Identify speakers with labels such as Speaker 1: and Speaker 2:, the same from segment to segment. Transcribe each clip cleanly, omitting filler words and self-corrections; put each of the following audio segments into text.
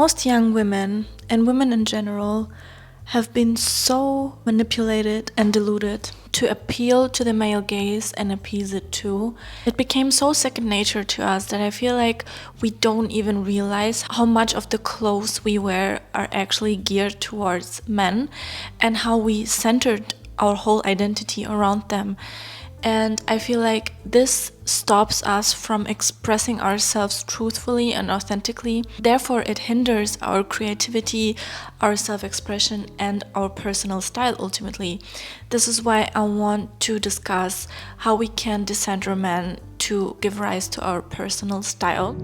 Speaker 1: Most young women, and women in general, have been so manipulated and deluded to appeal to the male gaze and appease it too. It became so second nature to us that I feel like we don't even realize how much of the clothes we wear are actually geared towards men, and how we centered our whole identity around them. And I feel like this stops us from expressing ourselves truthfully and authentically. Therefore, it hinders our creativity, our self-expression, and our personal style ultimately. This is why I want to discuss how we can decenter men to give rise to our personal style.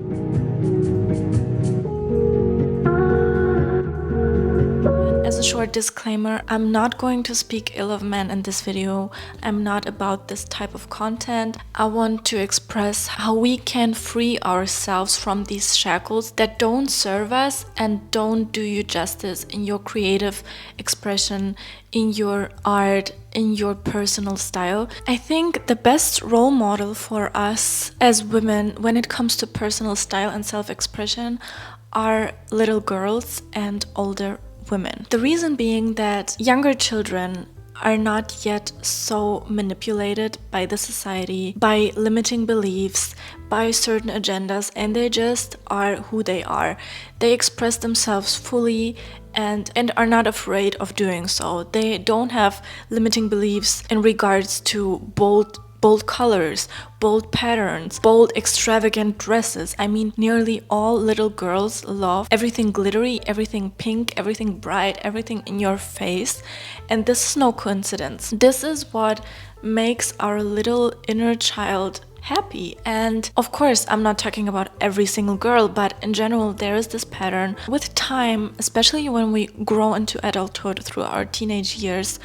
Speaker 1: As a short disclaimer, I'm not going to speak ill of men in this video. I'm not about this type of content. I want to express how we can free ourselves from these shackles that don't serve us and don't do you justice in your creative expression, in your art, in your personal style. I think the best role model for us as women when it comes to personal style and self-expression are little girls and older women. The reason being that younger children are not yet so manipulated by the society, by limiting beliefs, by certain agendas, and they just are who they are. They express themselves fully and are not afraid of doing so. They don't have limiting beliefs in regards to bold colors, bold patterns, bold extravagant dresses. I mean, nearly all little girls love everything glittery, everything pink, everything bright, everything in your face. And this is no coincidence. This is what makes our little inner child happy. And of course, I'm not talking about every single girl, but in general, there is this pattern. With time, especially when we grow into adulthood through our teenage years,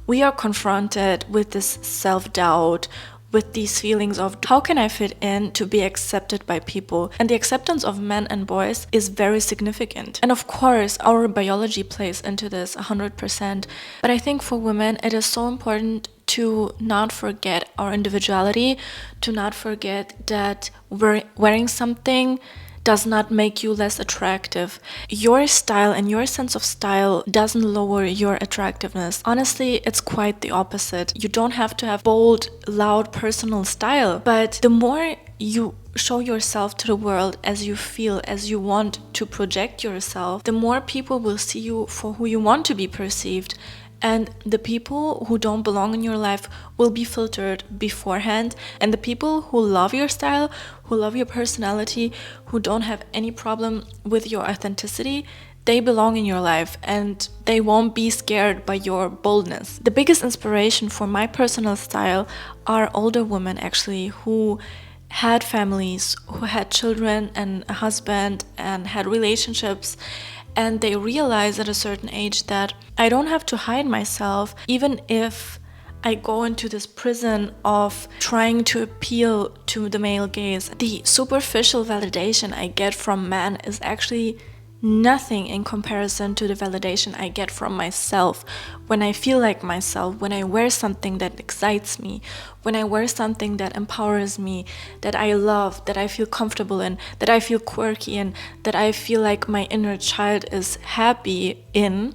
Speaker 1: we are confronted with this self-doubt, with these feelings of how can I fit in to be accepted by people? And the acceptance of men and boys is very significant. And of course, our biology plays into this 100%. But I think for women, it is so important to not forget our individuality, to not forget that wearing something does not make you less attractive. Your style and your sense of style doesn't lower your attractiveness. Honestly, it's quite the opposite. You don't have to have bold, loud, personal style, but the more you show yourself to the world as you feel, as you want to project yourself, the more people will see you for who you want to be perceived. And the people who don't belong in your life will be filtered beforehand. And the people who love your style, who love your personality, who don't have any problem with your authenticity, they belong in your life and they won't be scared by your boldness. The biggest inspiration for my personal style are older women actually who had families, who had children and a husband and had relationships. And they realize at a certain age that I don't have to hide myself, even if I go into this prison of trying to appeal to the male gaze. The superficial validation I get from men is actually nothing in comparison to the validation I get from myself when I feel like myself, when I wear something that excites me, when I wear something that empowers me, that I love, that I feel comfortable in, that I feel quirky in, that I feel like my inner child is happy in.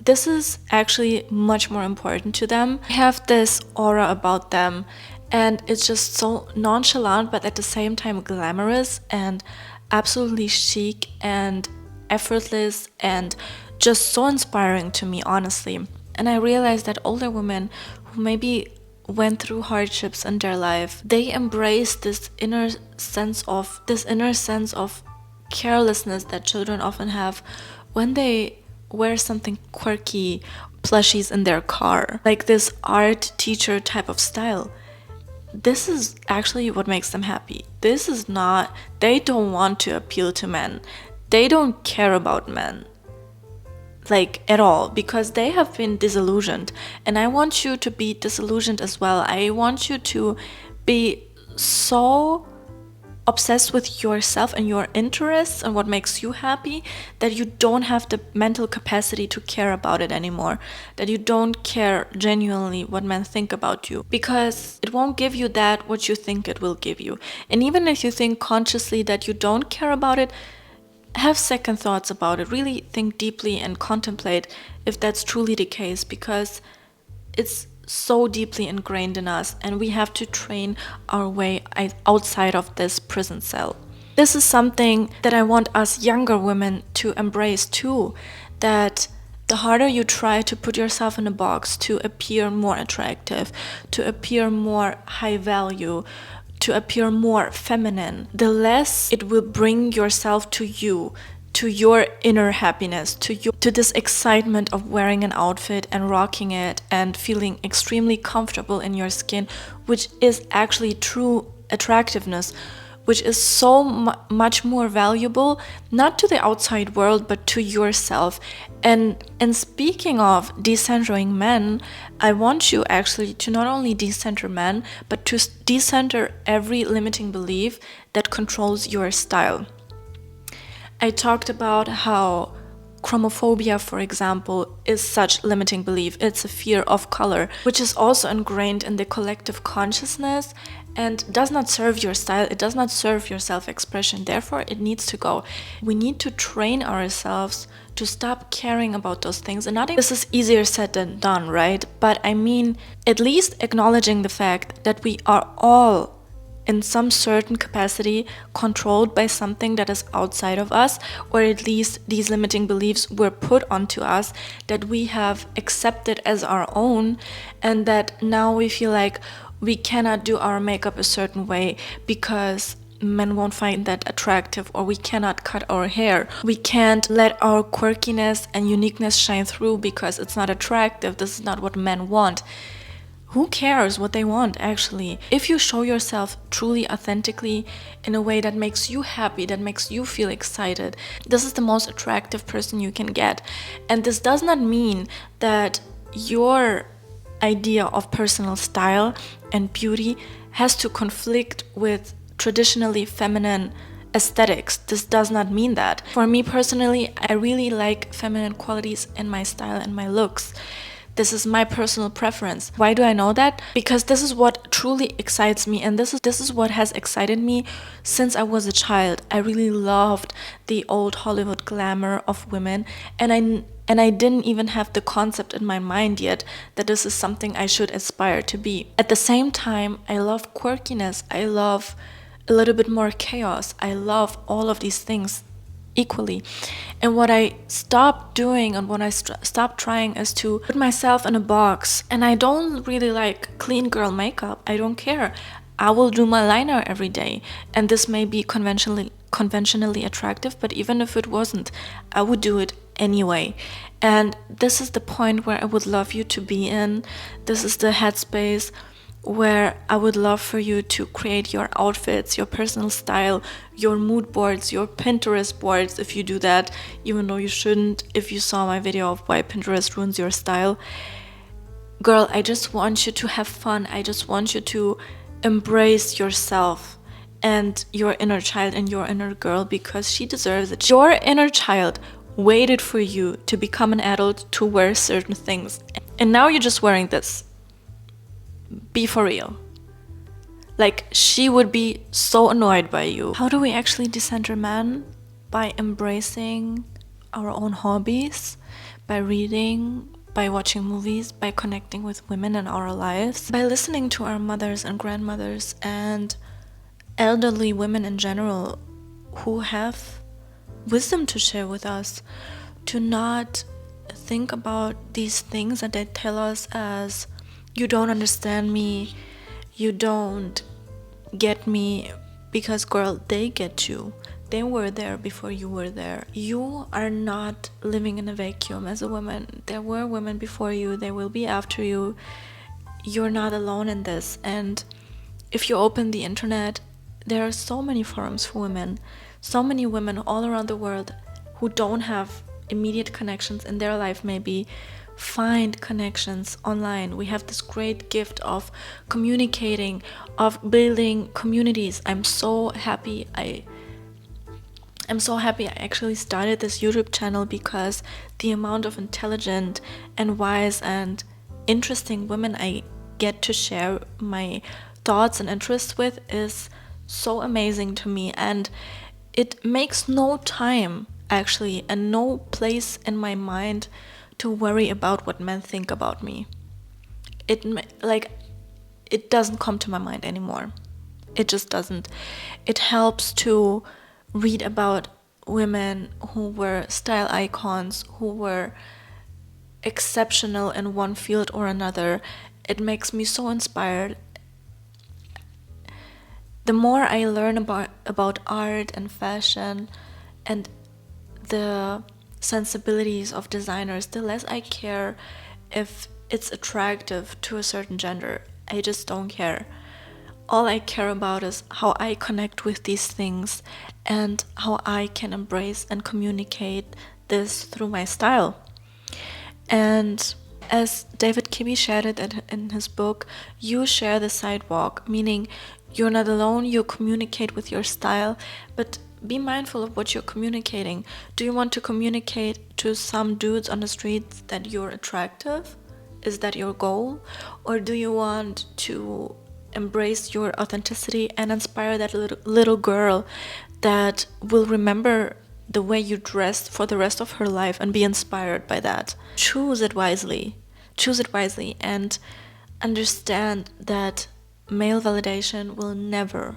Speaker 1: This is actually much more important to them. I have this aura about them and it's just so nonchalant but at the same time glamorous and absolutely chic and effortless and just so inspiring to me, honestly. And I realized that older women who maybe went through hardships in their life, they embrace this inner sense of carelessness that children often have when they wear something quirky, plushies in their car, like this art teacher type of style. This is actually what makes them happy. This is not, they don't want to appeal to men. They don't care about men, like at all, because they have been disillusioned. And I want you to be disillusioned as well. I want you to be so obsessed with yourself and your interests and what makes you happy that you don't have the mental capacity to care about it anymore, that you don't care genuinely what men think about you, because it won't give you that what you think it will give you. And even if you think consciously that you don't care about it, have second thoughts about it. Really think deeply and contemplate if that's truly the case, because it's so deeply ingrained in us and we have to train our way outside of this prison cell. This is something that I want us younger women to embrace too, that the harder you try to put yourself in a box to appear more attractive, to appear more high value, to appear more feminine, the less it will bring yourself to you, to your inner happiness, to this excitement of wearing an outfit and rocking it and feeling extremely comfortable in your skin, which is actually true attractiveness, which is so much more valuable, not to the outside world, but to yourself. And speaking of decentering men, I want you actually to not only decenter men, but to decenter every limiting belief that controls your style. I talked about how chromophobia, for example, is such limiting belief. It's a fear of color, which is also ingrained in the collective consciousness and does not serve your style. It does not serve your self-expression. Therefore, it needs to go. We need to train ourselves to stop caring about those things. And I think this is easier said than done, right? But I mean, at least acknowledging the fact that we are all in some certain capacity controlled by something that is outside of us, or at least these limiting beliefs were put onto us that we have accepted as our own, and that now we feel like we cannot do our makeup a certain way because men won't find that attractive, or we cannot cut our hair. We can't let our quirkiness and uniqueness shine through because it's not attractive. This is not what men want. Who cares what they want, actually? If you show yourself truly authentically in a way that makes you happy, that makes you feel excited, this is the most attractive person you can get. And this does not mean that your idea of personal style and beauty has to conflict with traditionally feminine aesthetics. This does not mean that. For me personally, I really like feminine qualities in my style and my looks. This is my personal preference. Why do I know that? Because this is what truly excites me, and this is what has excited me since I was a child. I really loved the old Hollywood glamour of women, and I didn't even have the concept in my mind yet that this is something I should aspire to be. At the same time, I love quirkiness. I love a little bit more chaos. I love all of these things equally. And what I stopped doing and what I stopped trying is to put myself in a box. And I don't really like clean girl makeup. I don't care. I will do my liner every day, and this may be conventionally attractive, but even if it wasn't, I would do it anyway. And this is the point where I would love you to be in. This is the headspace where I would love for you to create your outfits, your personal style, your mood boards, your Pinterest boards, if you do that, even though you shouldn't, if you saw my video of why Pinterest ruins your style. Girl, I just want you to have fun. I just want you to embrace yourself and your inner child and your inner girl, because she deserves it. Your inner child waited for you to become an adult to wear certain things, and now you're just wearing this. Be for real. Like, she would be so annoyed by you. How do we actually decenter men? By embracing our own hobbies, by reading, by watching movies, by connecting with women in our lives, by listening to our mothers and grandmothers and elderly women in general who have wisdom to share with us, to not think about these things that they tell us as, you don't understand me, you don't get me, because girl, they get you. They were there before you were there. You are not living in a vacuum as a woman. There were women before you, there will be after you. You're not alone in this. And if you open the internet, there are so many forums for women, so many women all around the world who don't have immediate connections in their life, maybe find connections online. We have this great gift of communicating, of building communities. I'm so happy I actually started this YouTube channel, because the amount of intelligent and wise and interesting women I get to share my thoughts and interests with is so amazing to me. And it makes no time actually and no place in my mind to worry about what men think about me. It doesn't come to my mind anymore. It just doesn't. It helps to read about women who were style icons, who were exceptional in one field or another. It makes me so inspired. The more I learn about art and fashion and the sensibilities of designers, the less I care if it's attractive to a certain gender. I just don't care. All I care about is how I connect with these things and how I can embrace and communicate this through my style. And as David Kibbe shared it in his book, you share the sidewalk, meaning you're not alone, you communicate with your style, but be mindful of what you're communicating. Do you want to communicate to some dudes on the streets that you're attractive? Is that your goal? Or do you want to embrace your authenticity and inspire that little girl that will remember the way you dressed for the rest of her life and be inspired by that? Choose it wisely. Choose it wisely and understand that male validation will never,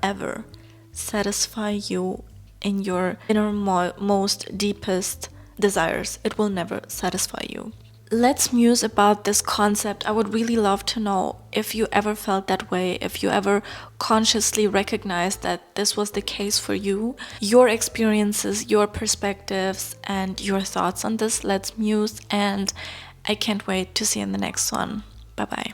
Speaker 1: ever satisfy you in your innermost, deepest desires. It will never satisfy you. Let's muse about this concept. I would really love to know if you ever felt that way, if you ever consciously recognized that this was the case for you, your experiences, your perspectives, and your thoughts on this. Let's muse, and I can't wait to see you in the next one. Bye-bye.